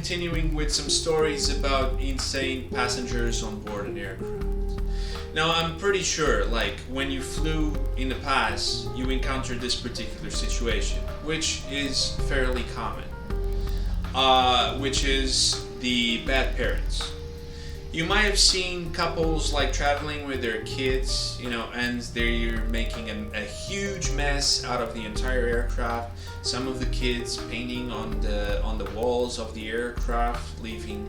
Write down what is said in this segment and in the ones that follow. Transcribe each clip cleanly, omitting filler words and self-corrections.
continuing with some stories about insane passengers on board an aircraft. Now, I'm pretty sure, like, when you flew in the past, you encountered this particular situation, which is fairly common, which is the bad parents. You might have seen couples like traveling with their kids, and they're making a huge mess out of the entire aircraft. Some of the kids painting on the walls of the aircraft, leaving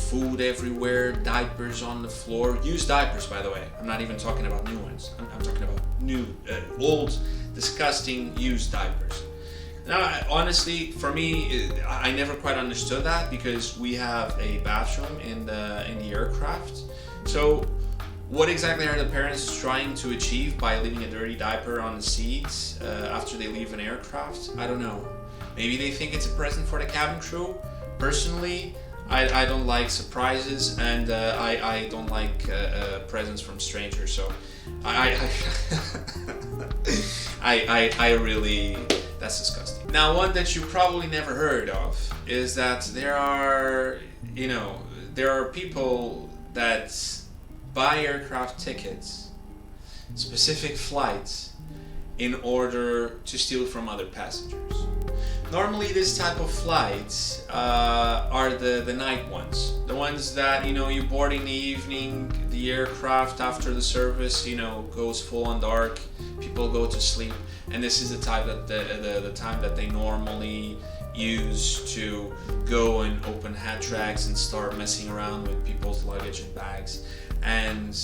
food everywhere, diapers on the floor. Used diapers, by the way. I'm not even talking about new ones. I'm talking about new, old, disgusting used diapers. Now, honestly, for me, I never quite understood that because we have a bathroom in the aircraft. So, what exactly are the parents trying to achieve by leaving a dirty diaper on the seats after they leave an aircraft? I don't know. Maybe they think it's a present for the cabin crew. Personally, I don't like surprises, and I don't like presents from strangers. So, I really. That's disgusting. Now, one that you probably never heard of is that there are people that buy aircraft tickets, specific flights, in order to steal from other passengers. Normally, this type of flights are the night ones. The ones that, you board in the evening, the aircraft after the service, goes full on dark, people go to sleep. And this is the time that the time that they normally use to go and open hat tracks and start messing around with people's luggage and bags. And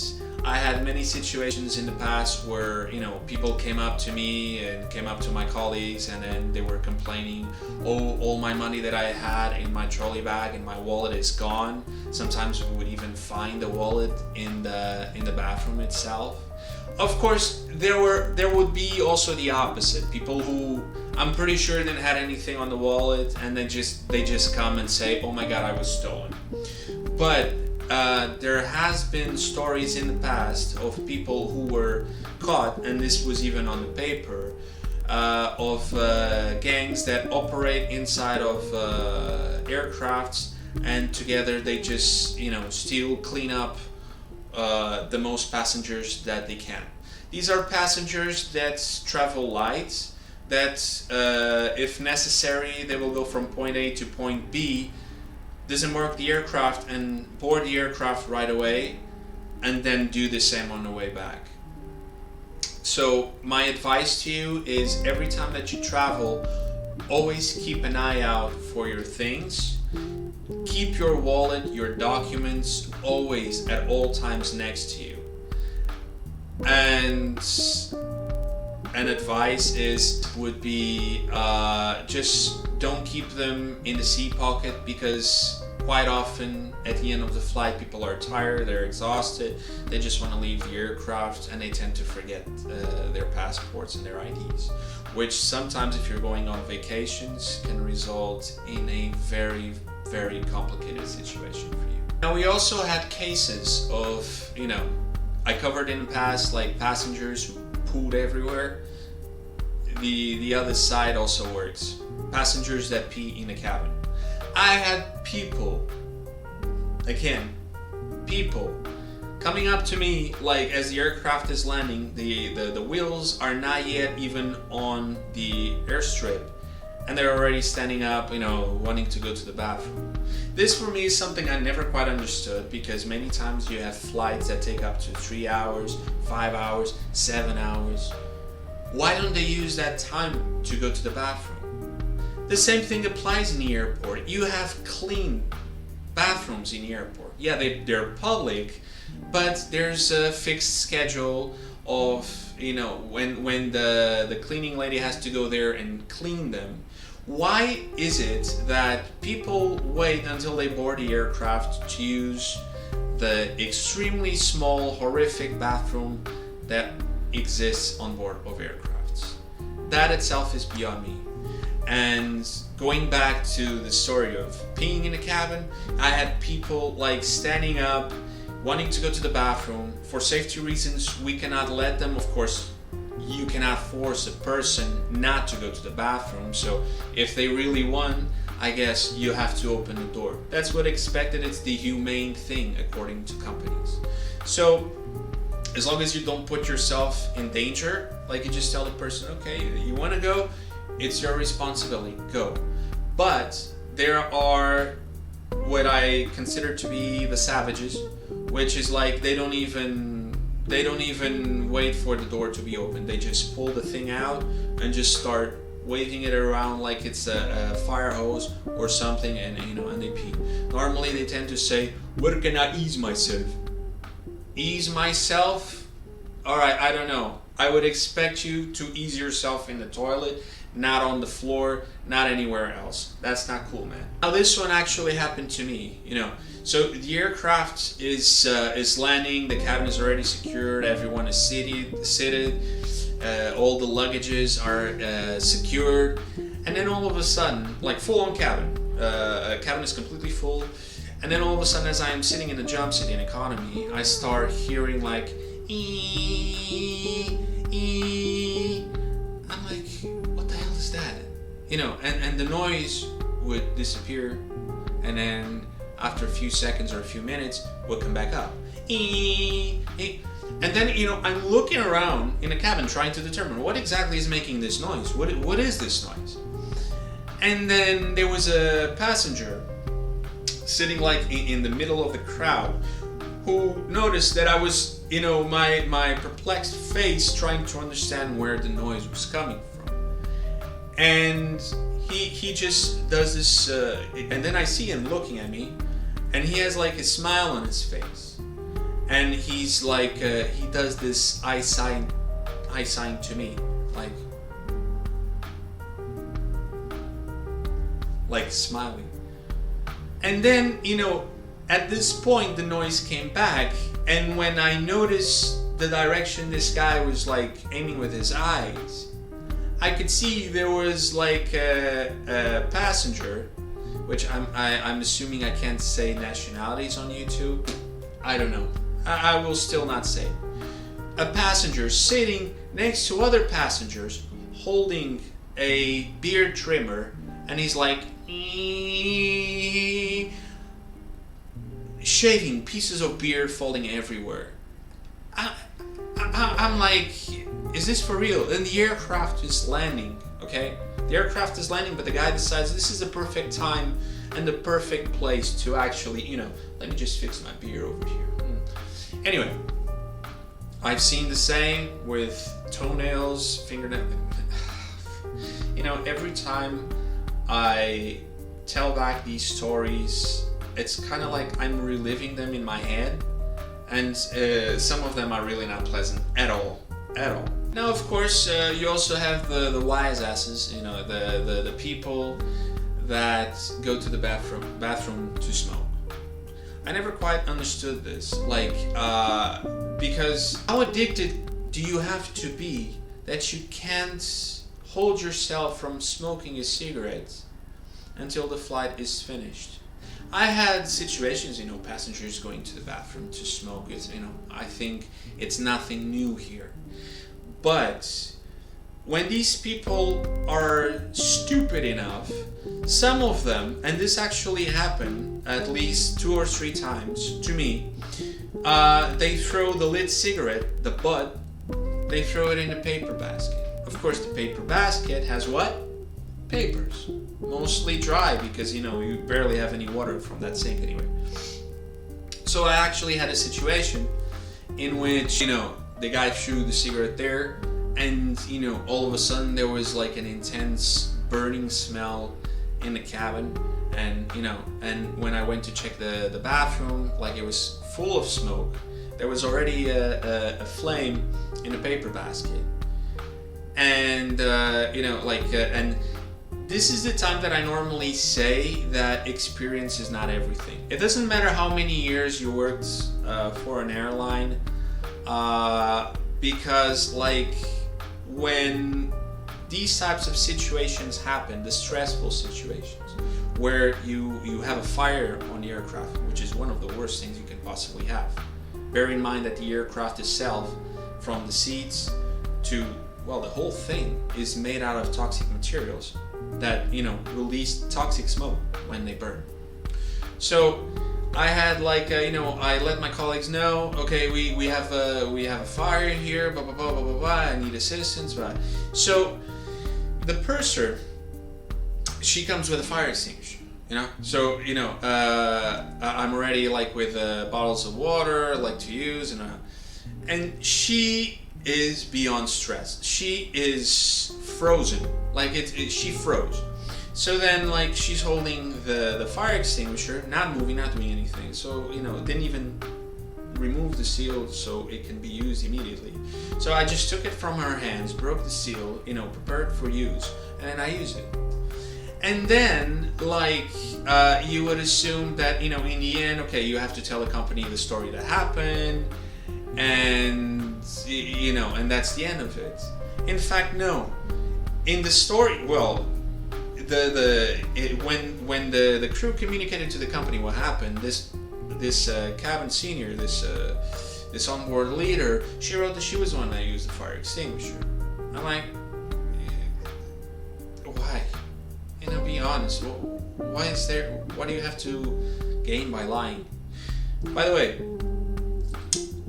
I had many situations in the past where people came up to me and came up to my colleagues, and then they were complaining, "Oh, all my money that I had in my trolley bag and my wallet is gone." Sometimes we would even find the wallet in the bathroom itself. Of course, there would be also the opposite. People who I'm pretty sure didn't have anything on the wallet, and they just come and say, "Oh my God, I was stolen." But there has been stories in the past of people who were caught, and this was even on the paper, of gangs that operate inside of aircrafts, and together they just steal, clean up the most passengers that they can. These are passengers that travel light, that if necessary they will go from point A to point B, disembark the aircraft and board the aircraft right away, and then do the same on the way back. So my advice to you is, every time that you travel, always keep an eye out for your things. Keep your wallet, your documents always at all times next to you. And an advice would be just don't keep them in the seat pocket, because quite often at the end of the flight people are tired, they're exhausted, they just want to leave the aircraft, and they tend to forget their passports and their IDs, which sometimes, if you're going on vacations, can result in a very, very complicated situation for you. Now, we also had cases of, I covered in the past, like passengers who pooed everywhere. The other side also works. Passengers that pee in the cabin. I had people coming up to me, like, as the aircraft is landing, the wheels are not yet even on the airstrip, and they're already standing up, wanting to go to the bathroom. This for me is something I never quite understood, because many times you have flights that take up to 3 hours, 5 hours, 7 hours. Why don't they use that time to go to the bathroom? The same thing applies in the airport. You have clean bathrooms in the airport. Yeah, they're public, but there's a fixed schedule of, when the cleaning lady has to go there and clean them. Why is it that people wait until they board the aircraft to use the extremely small, horrific bathroom that exists on board of aircrafts? That itself is beyond me. And going back to the story of peeing in the cabin, I had people like standing up, wanting to go to the bathroom. For safety reasons, we cannot let them. Of course, you cannot force a person not to go to the bathroom. So if they really want, I guess you have to open the door. That's what expected. It's the humane thing according to companies. So as long as you don't put yourself in danger, like you just tell the person, okay, you want to go, it's your responsibility, go. But there are what I consider to be the savages, which is like they don't even wait for the door to be open. They just pull the thing out and just start waving it around like it's a fire hose or something, and and they pee. Normally they tend to say, "Where can I ease myself?" Ease myself? All right, I don't know. I would expect you to ease yourself in the toilet, not on the floor, not anywhere else. That's not cool, man. Now this one actually happened to me, So the aircraft is landing, the cabin is already secured, everyone is seated, all the luggages are secured, and then all of a sudden, like full on cabin, cabin is completely full, and then all of a sudden as I am sitting in the jump seat in economy, I start hearing like ee, ee. I'm like, what the hell is that? And the noise would disappear, and then after a few seconds or a few minutes would come back up. Ee, ee. And then, I'm looking around in the cabin trying to determine what exactly is making this noise. What is this noise? And then there was a passenger sitting like in the middle of the crowd who noticed that I was, my perplexed face trying to understand where the noise was coming from. And he just does this, and then I see him looking at me, and he has like a smile on his face. And he's like, he does this eye sign to me, like smiling. And then, at this point the noise came back, and when I noticed the direction this guy was like aiming with his eyes, I could see there was like a passenger, which I'm assuming I can't say nationalities on YouTube. I don't know. I will still not say. A passenger sitting next to other passengers holding a beard trimmer, and he's like shaving pieces of beard falling everywhere. I'm like, is this for real? And the aircraft is landing, okay? The aircraft is landing, but the guy decides this is the perfect time and the perfect place to actually, let me just fix my beard over here. Anyway, I've seen the same with toenails, fingernails. Every time I tell back these stories, it's kind of like I'm reliving them in my head, and some of them are really not pleasant at all. Now, of course, you also have the wise asses, the people that go to the bathroom to smoke. I never quite understood this, because how addicted do you have to be that you can't hold yourself from smoking a cigarette until the flight is finished? I had situations, passengers going to the bathroom to smoke. I think it's nothing new here. But when these people are stupid enough, some of them, and this actually happened at least 2 or 3 times to me, they throw the lit cigarette, the butt, they throw it in a paper basket. Of course, the paper basket has what? Papers. Mostly dry, because you barely have any water from that sink anyway. So I actually had a situation in which the guy threw the cigarette there, and all of a sudden there was like an intense burning smell in the cabin, and and when I went to check the bathroom, like it was full of smoke. There was already a flame in the paper basket, and and this is the time that I normally say that experience is not everything. It doesn't matter how many years you worked for an airline, because when these types of situations happen, the stressful situations, where you have a fire on the aircraft, which is one of the worst things you can possibly have. Bear in mind that the aircraft itself, from the seats to, the whole thing is made out of toxic materials. that release toxic smoke when they burn. So I had I let my colleagues know, okay, we have a fire here, blah blah blah blah blah blah. I need assistance, blah. So the purser, she comes with a fire extinguisher, So I'm already with bottles of water to use, and she is beyond stressed. She is frozen, she froze. So then she's holding the fire extinguisher, not moving, not doing anything. So didn't even remove the seal so it can be used immediately. So I just took it from her hands, broke the seal, prepared for use, and I used it. And then you would assume that in the end, okay, you have to tell the company the story that happened, and and that's the end of it. In fact, no. In the story, well, when the crew communicated to the company what happened, this cabin senior, this onboard leader, she wrote that she was the one that used the fire extinguisher. I'm like, why? Be honest. What do you have to gain by lying? By the way,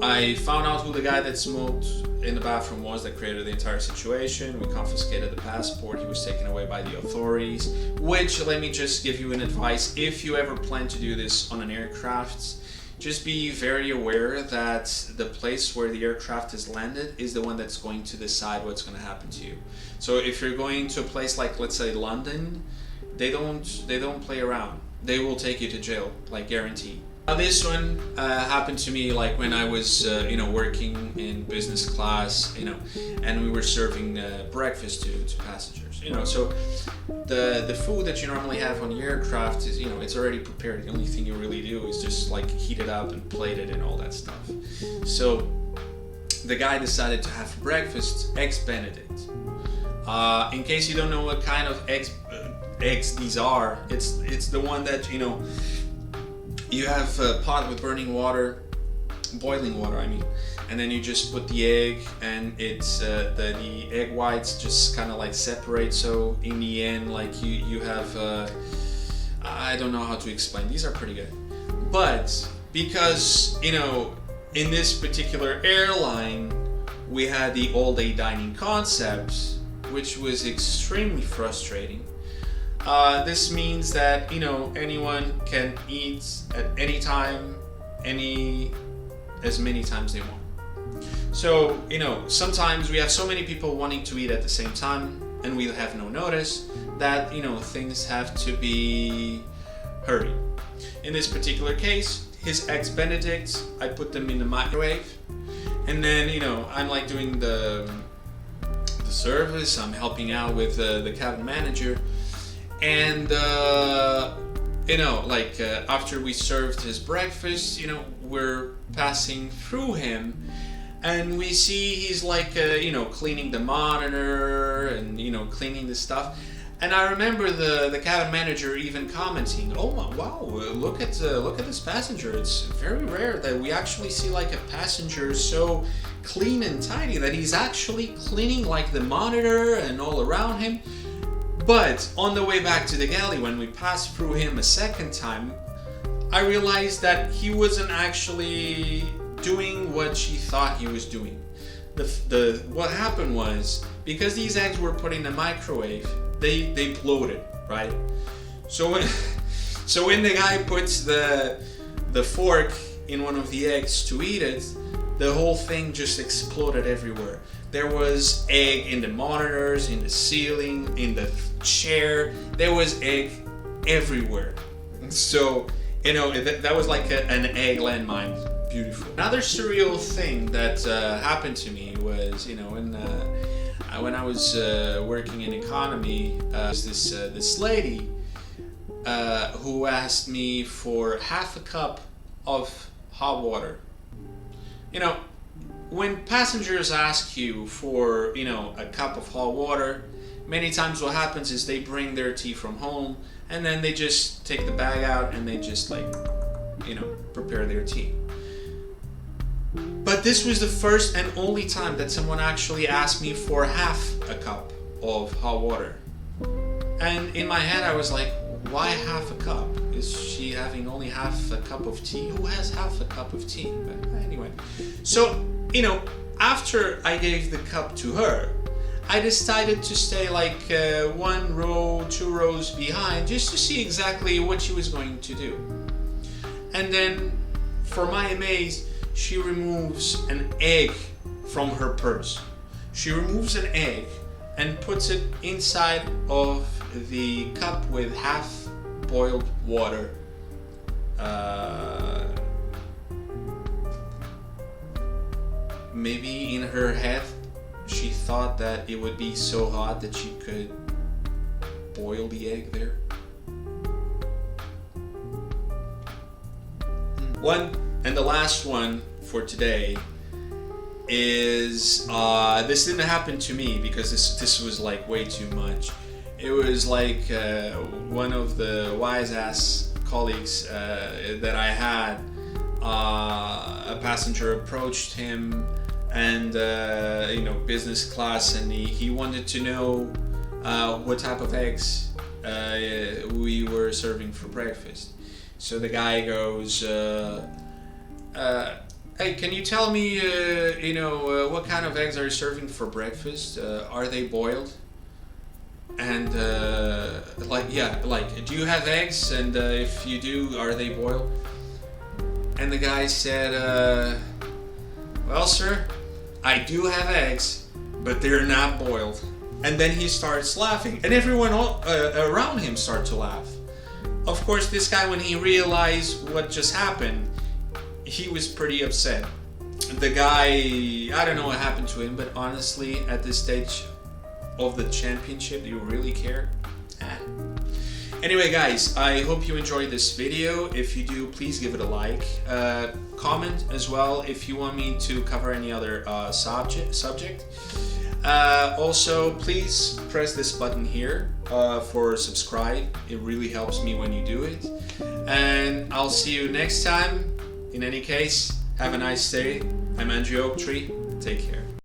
I found out who the guy that smoked in the bathroom was that created the entire situation. We confiscated the passport. He was taken away by the authorities. Which, let me just give you an advice. If you ever plan to do this on an aircraft, just be very aware that the place where the aircraft is landed is the one that's going to decide what's going to happen to you. So if you're going to a place like, let's say, London, they don't play around. They will take you to jail, guaranteed. Now this one happened to me when I was working in business class, and we were serving breakfast to passengers. So the food that you normally have on the aircraft is it's already prepared. The only thing you really do is just heat it up and plate it and all that stuff. So the guy decided to have for breakfast eggs Benedict. In case you don't know what kind of eggs these are, it's the one that you have a pot with boiling water, I mean, and then you just put the egg, and it's the egg whites just kind of separate. So in the end, you have I don't know how to explain. These are pretty good, but because in this particular airline we had the all-day dining concept, which was extremely frustrating. This means that anyone can eat at any time, as many times they want. So sometimes we have so many people wanting to eat at the same time, and we have no notice that things have to be hurried. In this particular case, his eggs Benedict, I put them in the microwave, and then I'm doing the service. I'm helping out with the cabin manager. And after we served his breakfast, we're passing through him, and we see he's cleaning the monitor and cleaning the stuff. And I remember the cabin manager even commenting, "Oh wow, look at this passenger. It's very rare that we actually see a passenger so clean and tidy that he's actually cleaning the monitor and all around him." But on the way back to the galley, when we passed through him a second time, I realized that he wasn't actually doing what she thought he was doing. What happened was, because these eggs were put in the microwave, they bloated, right? So when the guy puts the fork in one of the eggs to eat it, the whole thing just exploded everywhere. There was egg in the monitors, in the ceiling, in the chair. There was egg everywhere. So, that was an egg landmine. Beautiful. Another surreal thing that happened to me was, when I was working in economy, this lady who asked me for half a cup of hot water. When passengers ask you for, a cup of hot water, many times what happens is they bring their tea from home, and then they just take the bag out and they just prepare their tea. But this was the first and only time that someone actually asked me for half a cup of hot water. And in my head I was like, why half a cup? Is she having only half a cup of tea? Who has half a cup of tea? But anyway, so, you know, after I gave the cup to her, I decided to stay like 1 row, 2 rows behind, just to see exactly what she was going to do. And then, for my amaze, she removes an egg from her purse. She removes an egg and puts it inside of the cup with half boiled water. Maybe in her head she thought that it would be so hot that she could boil the egg there. One and the last one for today is this didn't happen to me because this was like way too much. It was like one of the wise ass colleagues that I had. A passenger approached him, and you know, business class, and he wanted to know what type of eggs we were serving for breakfast. So the guy goes, hey, can you tell me, you know, what kind of eggs are you serving for breakfast? Are they boiled? And like, yeah, like, do you have eggs? And if you do, are they boiled? And the guy said, well, sir, I do have eggs, but they're not boiled. And then he starts laughing, and everyone around him started to laugh. Of course, this guy, when he realized what just happened, he was pretty upset. The guy, I don't know what happened to him, but honestly, at this stage of the championship, do you really care? Anyway, guys, I hope you enjoyed this video. If you do, please give it a like. Comment as well if you want me to cover any other subject. Also, please press this button here for subscribe. It really helps me when you do it. And I'll see you next time. In any case, have a nice day. I'm Andrew Oaktree. Take care.